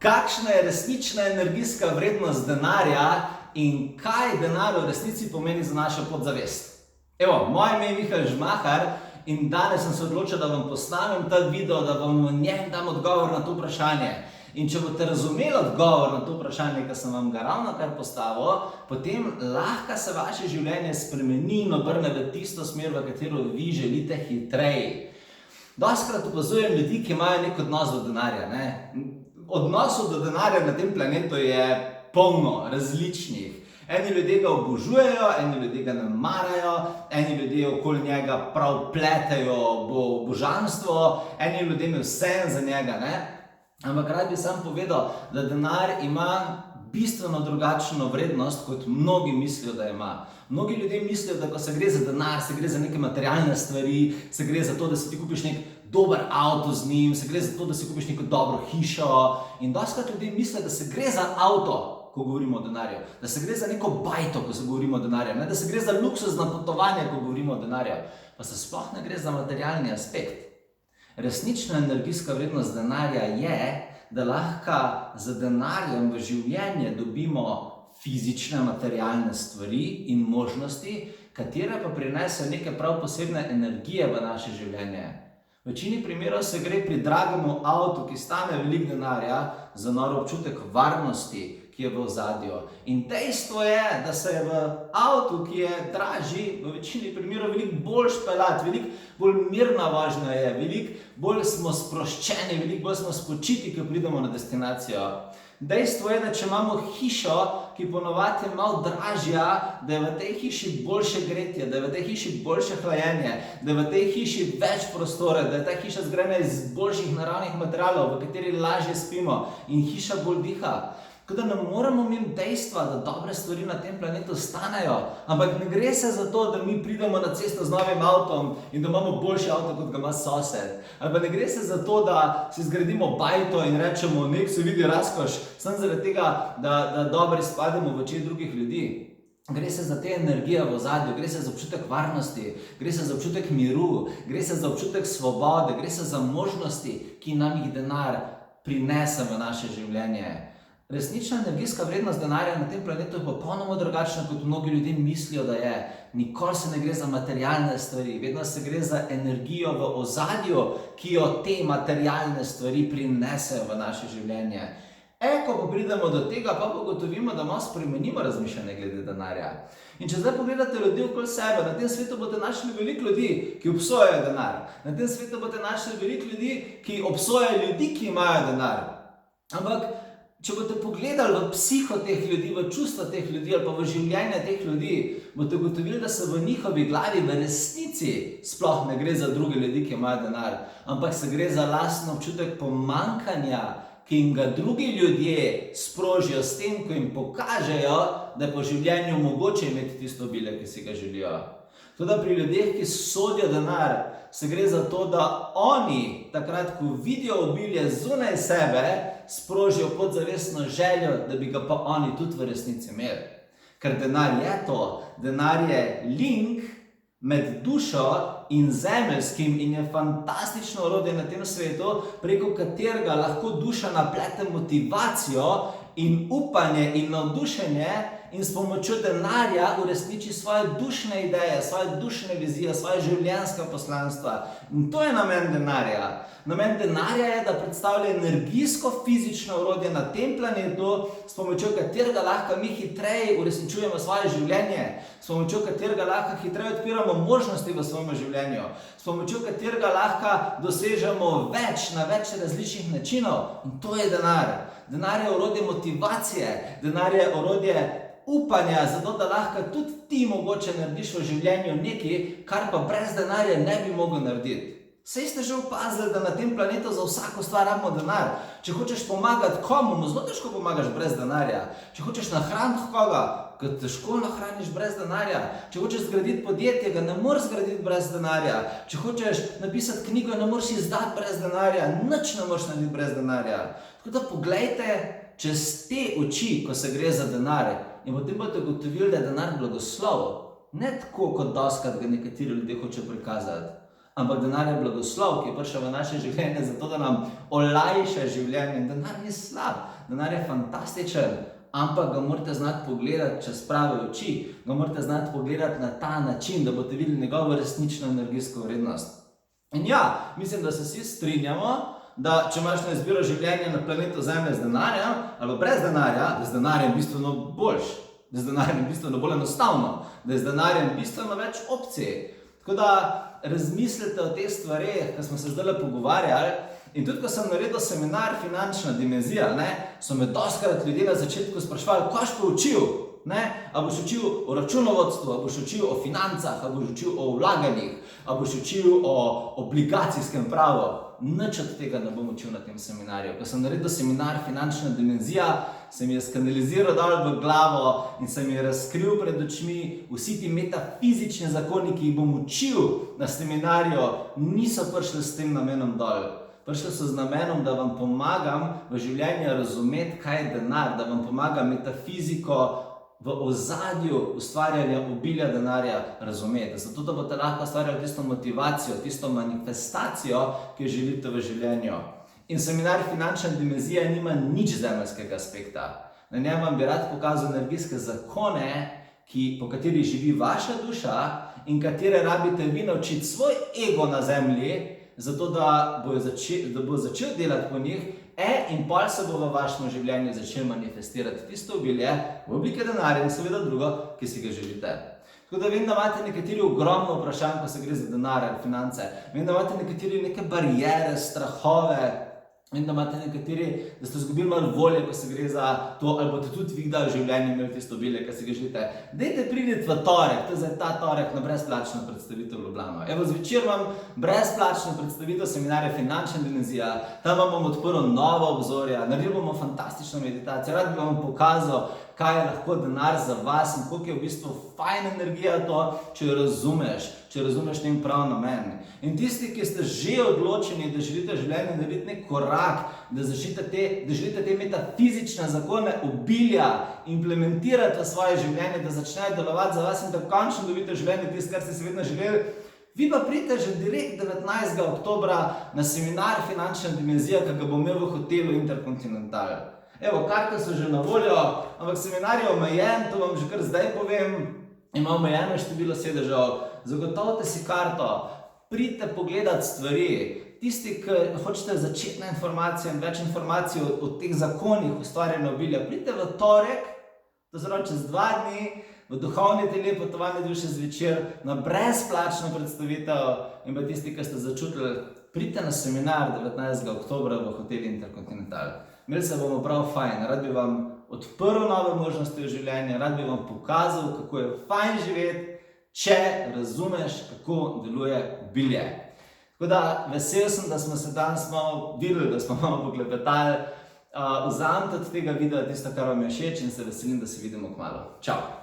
Kakšna je resnična energijska vrednost denarja in kaj denar v resnici pomeni za našo podzavest? Evo, moje ime je Mihael Žmahar in danes sem se odločil, da vam posnamem ta video, da vam v njem dam odgovor na to vprašanje. In če boste razumeli odgovor na to vprašanje, ki sem vam ga ravnokar postavil, potem lahko se vaše življenje spremeni in obrne v tisto smer, v katero vi želite hitreje. Dostikrat opazujem ljudi, ki imajo nek odnos do denarja. Odnosov do denarja na tem planetu je polno različnih. Eni ljudje ga obožujejo, eni ljudje ga ne marajo, eni ljudje okoli njega prav pletejo božanstvo, eni ljudje imajo vse za njega. Ampak rad bi sam povedal, da denar ima bistveno drugačno vrednost, kot mnogi mislijo, da ima. Mnogi ljudje mislijo, da ko se gre za denar, se gre za neke materialne stvari, se gre za to, da si ti kupiš nek dober avto z njim, se gre za to, da si kupiš neko dobro hišo. In dostikrat ljudje mislijo, da se gre za avto, ko govorimo o denarju, da se gre za neko bajto, ko se govorimo o denarju, da se gre za luksuzna potovanja, ko govorimo o denarju. Pa se sploh ne gre za materialni aspekt. Resnična energijska vrednost denarja je, da lahko z denarjem v življenje dobimo fizične, materialne stvari in možnosti, katere pa prinesejo neke prav posebne energije v naše življenje. V večini primerov se gre pri dragemu avtu, ki stane veliko denarja, za nor občutek varnosti, ki je v ozadju. In dejstvo je, da se je v avtu, ki je dražji, v večini primerov veliko bolj peljati, veliko bolj mirna vožnja je, veliko bolj smo sproščeni, veliko bolj smo spočiti, ko pridemo na destinacijo. Dejstvo je, da če imamo hišo, ki ponovadi je malo dražja, da je v tej hiši boljše gretje, da je v tej hiši boljše hlajenje, da je v tej hiši več prostora, da je ta hiša zgrajena iz boljših naravnih materialov, v kateri lažje spimo in hiša bolj diha. Tako da ne moremo mimo dejstva, da dobre stvari na tem planetu stanejo, ampak ne gre se za to, da mi pridemo na cesto z novim avtom in da imamo boljši avto, kot ga ima sosed. Ali pa ne gre se za to, da si zgradimo bajto in rečemo, nek se vidi razkoš, samo zaradi tega, da dobro izpademo v očeh drugih ljudi. Gre se za te energije v ozadju, gre se za občutek varnosti, gre se za občutek miru, gre se za občutek svobode, gre se za možnosti, ki nam jih denar prinese v naše življenje. Resnična energijska vrednost denarja na tem planetu je popolnoma drugačna, kot mnogi ljudje mislijo, da je. Nikoli se ne gre za materialne stvari, vedno se gre za energijo v ozadju, ki jo te materialne stvari prinesejo v naše življenje. Ko pa pridemo do tega, pa ugotovimo, da malo spremenimo razmišljanje glede denarja. In če zdaj pogledate ljudi okoli sebe, na tem svetu boste našli veliko ljudi, ki obsojajo denar. Na tem svetu boste našli veliko ljudi, ki obsojajo ljudi, ki imajo denar. Ampak če boste pogledali v psiho teh ljudi, v čustva teh ljudi ali pa v življenje teh ljudi, boste ugotovili, da se v njihovi glavi v resnici sploh ne gre za druge ljudi, ki imajo denar, ampak se gre za lasten občutek pomanjkanja, ki jim ga drugi ljudje sprožijo s tem, ko jim pokažejo, da je po življenju mogoče imeti tisto obilje, ki si ga želijo. Tudi pri ljudeh, ki sodijo denar, se gre za to, da oni, takrat, ko vidijo obilje zunaj sebe, sprožijo podzavestno željo, da bi ga pa oni tudi v resnici imeli. Ker denar je to, denar je link med dušo in zemeljskim in je fantastično orodje na tem svetu, preko katerega lahko duša naplete motivacijo in upanje in navdušenje in s pomočjo denarja uresniči svoje dušne ideje, svoje dušne vizije, svoje življenjska poslanstva. In to je namen denarja. Namen denarja je, da predstavlja energijsko fizično orodje na tem planetu, s pomočjo katerega lahko mi hitreje uresničujemo svoje življenje, s pomočjo katerega lahko hitreje odpiramo možnosti v svojem življenju, s pomočjo katerega lahko dosežemo več na več različnih načinov. In to je denar. Denar je orodje motivacije, denar je orodje upanja, zato da lahko tudi ti mogoče narediš v življenju nekaj, kar pa brez denarja ne bi mogel narediti. Saj ste že opazili, da na tem planetu za vsako stvar rabimo denar. Če hočeš pomagati komu, zelo težko pomagaš brez denarja. Če hočeš nahraniti koga, ga težko nahraniš brez denarja. Če hočeš zgraditi podjetje, ga ne moreš zgraditi brez denarja. Če hočeš napisati knjigo, ne moreš izdati brez denarja. Nič ne moreš narediti brez denarja. Tako da poglejte čez te oči, ko se gre za denar, in potem boste ugotovili, da je denar blagoslov. Ne tako, kot dostikrat ga nekateri ljudje hočejo prikazati. ampak denar je blagoslov, ki je prišel v naše življenje zato, da nam olajša življenje. In denar ni slab, denar je fantastičen, ampak ga morate znati pogledati čez prave oči, ga morate znati pogledati na ta način, da boste videli njegovo resnično energijsko vrednost. In ja, mislim, da se vsi strinjamo, da če imaš na izbiro življenje na planetu Zemlje z denarjem ali brez denarja, da je z denarjem bistveno boljš, da je z denarjem bistveno bolj enostavno, da je z denarjem bistveno več opcij. Tako da razmislite o teh stvareh, ki smo se zdaj pogovarjali. In tudi, ko sem naredil seminar Finančna dimenzija, so me dostikrat ljudje na začetku sprašvali, kaj boš pa učil? A boš učil o računovodstvu, a boš učil o financah, a boš učil o vlaganjih, a boš učil o obligacijskem pravu. Nič od tega ne bom učil na tem seminarju. Ko sem naredil seminar Finančna dimenzija, se mi je skanaliziral dol v glavo in se mi je razkril pred očmi vsi ti metafizični zakoni, ki jih bom učil na seminarju, niso prišli s tem namenom dol. Prišli so z namenom, da vam pomagam v življenju razumeti, kaj je denar, da vam pomagam metafiziko v ozadju ustvarjanja obilja denarja razumeti. Zato, da boste lahko ustvarjali tisto motivacijo, tisto manifestacijo, ki jo želite v življenju. In seminar Finančna dimenzija nima nič zemeljskega aspekta. Na njem vam bi rad pokazal energijske zakone, po katerih živi vaša duša in katere rabite vi naučiti svoj ego na zemlji, zato da bo začel delati po njih, in pol se bo v vašem življenju začel manifestirati tisto obilje v obliki denarja in seveda drugo, ki si ga želite. Tako da vem, da imate nekateri ogromno vprašanj, ko se gre za denar ali finance. Vem, da imate nekateri neke barijere, strahove. Vem, da imate nekateri, da ste izgubili malo volje, ko se gre za to, ali boste tudi vi kdaj v življenju imeli tisto obilje, ki si ga želite. Dajte priditi v torek, to je zdaj ta torek na brezplačno predstavitev v Ljubljano. Evo, zvečer imam brezplačno predstavitev seminarja Finančna dimenzija, tam vam bom odprl nova obzorja, naredili bomo fantastično meditacijo, rad bi vam pokazal, kaj je lahko denar za vas in koliko je v bistvu fajn energija to, če jo razumeš njen prav namen. In tisti, ki ste že odločeni, da želite v življenju narediti nek korak, da želite te metafizične zakone obilja implementirati v svoje življenje, da začnejo delovati za vas in da končno dobite v življenju tisto, kar ste si vedno želeli, vi pa pridite že direkt 19. oktobra na seminar Finančna dimenzija, ki ga bom imel v hotelu Intercontinental. Evo, karte so že na voljo, ampak seminar je omejen, to vam že kar zdaj povem, ima omejeno število sedežev. Zagotovite si karto, pridite pogledati stvari. Tisti, ki hočete začetne informacije in več informacij o teh zakonih ustvarjanja obilja, pridite v torek, to zelo čez 2 dni, v duhovni atelje Potovanje duše zvečer, na brezplačno predstavitev in pa tisti, ki ste začutili, pridite na seminar 19. oktobra v hotelu Intercontinental. Imeli se bomo prav fajn, rad bi vam odprl nove možnosti v življenju, rad bi vam pokazal, kako je fajn živeti, če razumeš, kako deluje obilje. Tako da vesel sem, da smo se danes malo videli, da smo malo poklepetali. Vzamite od tega videa tisto, kar vam je všeč in se veselim, da se vidimo kmalu. Čau!